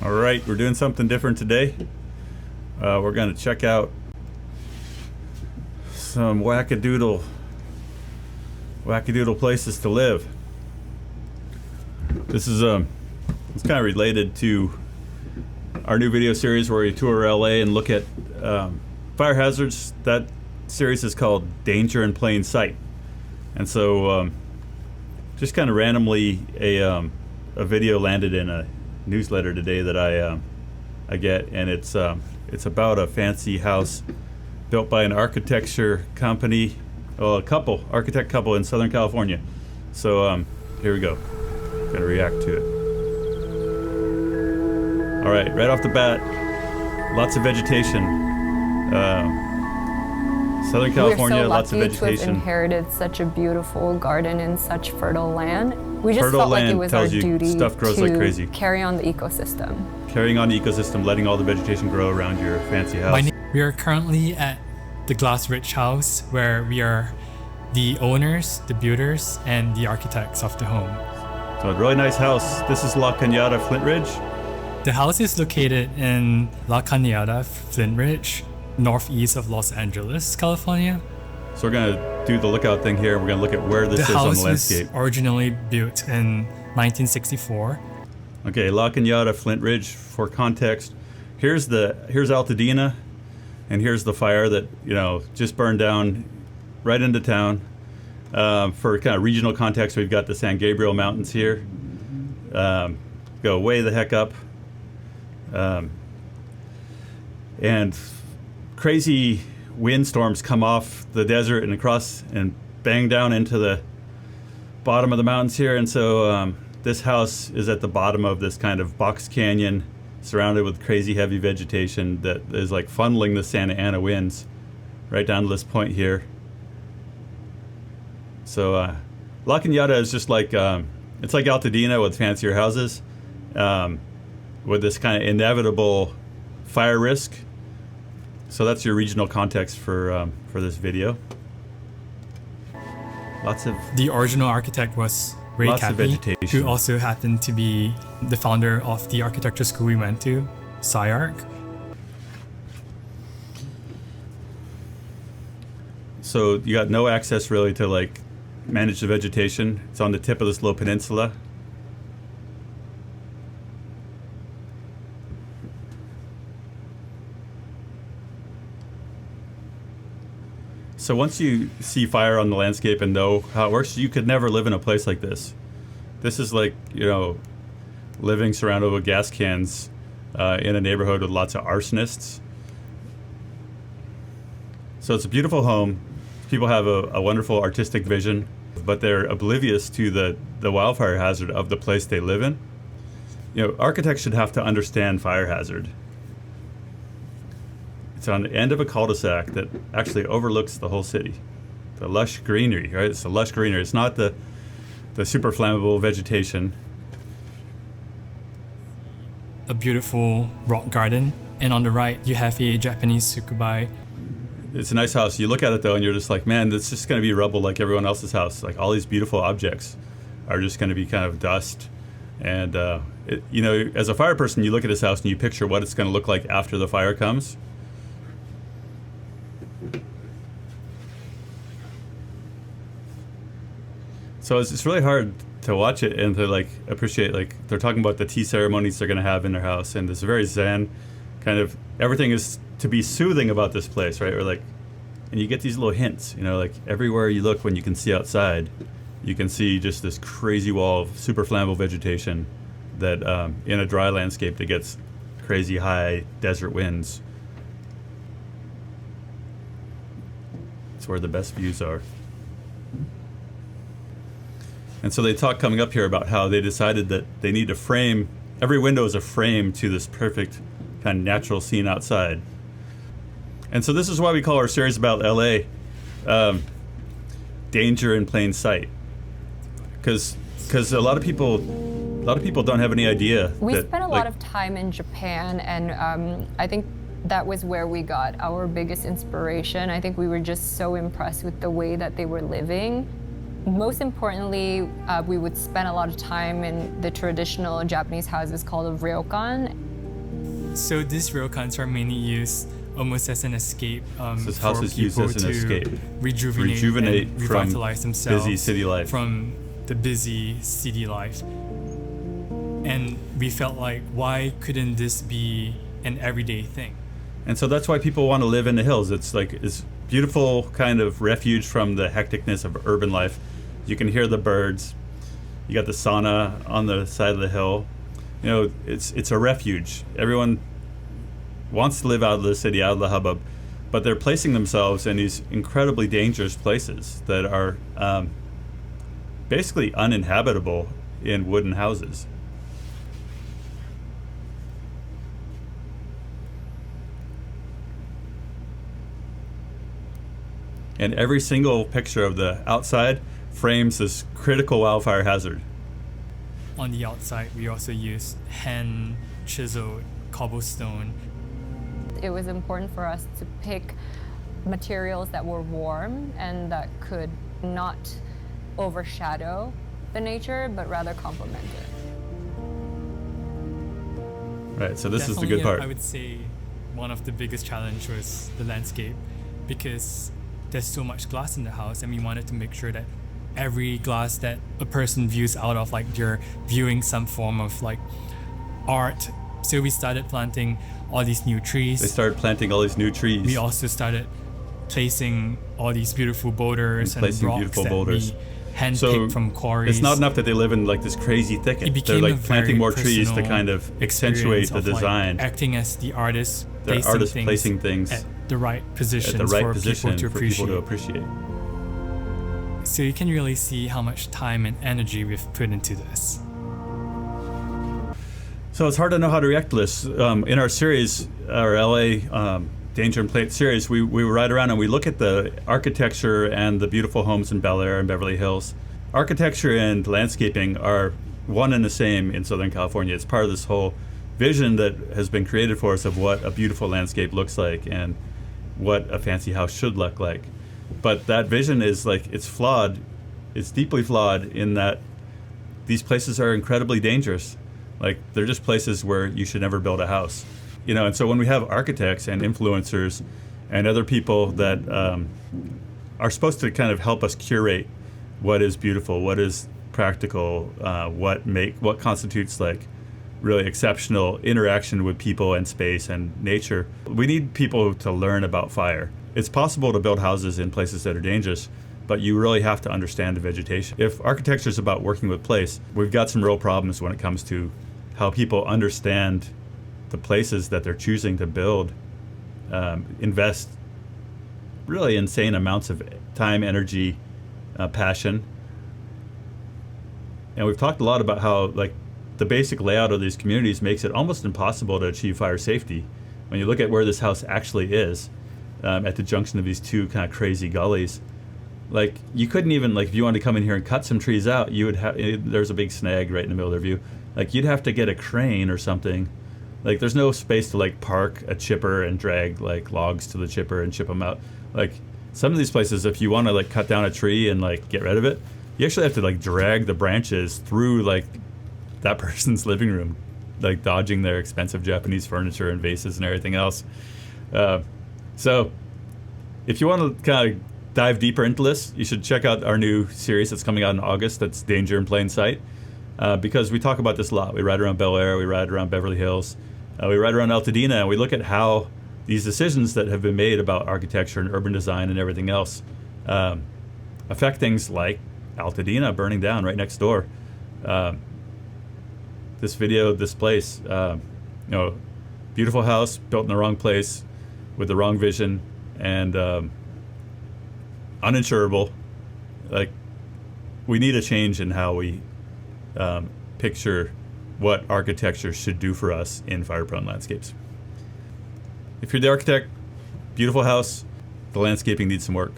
All right, we're doing something different today. We're going to check out some wackadoodle places to live. This is it's kind of related to our new video series where we tour LA and look at fire hazards. That series is called Danger in Plain Sight. And so just kind of randomly a video landed in a newsletter today that I get, and it's about a fancy house built by an architecture company, architect couple in Southern California. So here we go. Gonna react to it. All right, right off the bat, lots of vegetation. Southern California, lots of vegetation. We're so lucky to have inherited such a beautiful garden and such fertile land. We just fertile felt like land it was tells our you duty stuff grows to like crazy. carry on the ecosystem. Carrying on the ecosystem, letting all the vegetation grow around your fancy house. We are currently at the Glass Ridge house, where we are the owners, the builders, and the architects of the home. So a really nice house. This is La Cañada, Flint Ridge. The house is located in La Cañada, Flint Ridge, northeast of Los Angeles, California. So we're gonna do the lookout thing here. We're gonna look at where this is on the landscape. The house was originally built in 1964. Okay, La Cañada, Flint Ridge. For context, here's Altadena, and here's the fire that just burned down right into town. For kind of regional context, we've got the San Gabriel Mountains here. Go way the heck up, and crazy windstorms come off the desert and across and bang down into the bottom of the mountains here. And so this house is at the bottom of this kind of box canyon surrounded with crazy heavy vegetation that is like funneling the Santa Ana winds right down to this point here. So La Cañada is just like it's like Altadena with fancier houses, with this kind of inevitable fire risk. So that's your regional context for this video. The original architect was Ray Cappy, who also happened to be the founder of the architecture school we went to, SciArc. So you got no access really to manage the vegetation. It's on the tip of this little peninsula. So once you see fire on the landscape and know how it works, you could never live in a place like this. This is like, living surrounded with gas cans in a neighborhood with lots of arsonists. So it's a beautiful home. People have a wonderful artistic vision, but they're oblivious to the wildfire hazard of the place they live in. Architects should have to understand fire hazard. It's on the end of a cul-de-sac that actually overlooks the whole city. The lush greenery, right? It's the lush greenery. It's not the super flammable vegetation. A beautiful rock garden, and on the right you have a Japanese sukubai. It's a nice house. You look at it though and you're just like, man, it's just going to be rubble like everyone else's house. Like all these beautiful objects are just going to be kind of dust. And as a fire person, you look at this house and you picture what it's going to look like after the fire comes. So it's really hard to watch it and to appreciate, they're talking about the tea ceremonies they're going to have in their house, and it's very zen kind of, everything is to be soothing about this place, right? Or and you get these little hints, everywhere you look when you can see outside, you can see just this crazy wall of super flammable vegetation that in a dry landscape that gets crazy high desert winds. It's where the best views are. And so they talk coming up here about how they decided that they need to frame, every window is a frame to this perfect kind of natural scene outside. And so this is why we call our series about LA Danger in Plain Sight. Because a lot of people don't have any idea. We spent a lot of time in Japan, and I think that was where we got our biggest inspiration. I think we were just so impressed with the way that they were living. Most importantly, we would spend a lot of time in the traditional Japanese houses called a ryokan. So these ryokans are mainly used almost as an escape This for house is used people as an to escape. rejuvenate and from revitalize themselves busy city life. from the busy city life. And we felt like, why couldn't this be an everyday thing? And so that's why people want to live in the hills. It's like this beautiful kind of refuge from the hecticness of urban life. You can hear the birds. You got the sauna on the side of the hill. You know, it's a refuge. Everyone wants to live out of the city, out of the hubbub, but they're placing themselves in these incredibly dangerous places that are basically uninhabitable in wooden houses. And every single picture of the outside frames this critical wildfire hazard. On the outside, we also used hand chiseled cobblestone. It was important for us to pick materials that were warm and that could not overshadow the nature, but rather complement it. Right, so this is the Definitely, good part. I would say one of the biggest challenge was the landscape, because there's so much glass in the house, and we wanted to make sure that every glass that a person views out of, like, you're viewing some form of like art. So we started planting all these new trees. They started planting all these new trees. We also started placing all these beautiful boulders and placing rocks beautiful that boulders. we handpicked from quarries. It's not enough that they live in like this crazy thicket. It They're became like a planting very more trees to personal kind of experience accentuate the of, like, design. acting as the artist, They're artists placing things at the right positions at the right for position people to for people to appreciate. appreciate. So you can really see how much time and energy we've put into this. So it's hard to know how to react to this. In our series, our LA Danger and Plate series, we ride around and we look at the architecture and the beautiful homes in Bel Air and Beverly Hills. Architecture and landscaping are one and the same in Southern California. It's part of this whole vision that has been created for us of what a beautiful landscape looks like and what a fancy house should look like. But that vision is like, it's flawed. It's deeply flawed in that these places are incredibly dangerous. Like, they're just places where you should never build a house. You know, and so when we have architects and influencers and other people that are supposed to kind of help us curate what is beautiful, what is practical, what constitutes like really exceptional interaction with people and space and nature, we need people to learn about fire. It's possible to build houses in places that are dangerous, but you really have to understand the vegetation. If architecture is about working with place, we've got some real problems when it comes to how people understand the places that they're choosing to build, invest really insane amounts of time, energy, passion. And we've talked a lot about how like the basic layout of these communities makes it almost impossible to achieve fire safety. When you look at where this house actually is, at the junction of these two kind of crazy gullies, like you couldn't even, like if you wanted to come in here and cut some trees out, you would have, there's a big snag right in the middle of their view. Like you'd have to get a crane or something. Like there's no space to like park a chipper and drag like logs to the chipper and chip them out. Like some of these places, if you want to like cut down a tree and like get rid of it, you actually have to like drag the branches through like that person's living room, like dodging their expensive Japanese furniture and vases and everything else. So if you want to kind of dive deeper into this, you should check out our new series that's coming out in August. That's Danger in Plain Sight. Because we talk about this a lot. We ride around Bel Air, we ride around Beverly Hills, we ride around Altadena, and we look at how these decisions that have been made about architecture and urban design and everything else affect things like Altadena burning down right next door. This video, this place, beautiful house built in the wrong place with the wrong vision and uninsurable. Like, we need a change in how we picture what architecture should do for us in fire-prone landscapes. If you're the architect, beautiful house, the landscaping needs some work.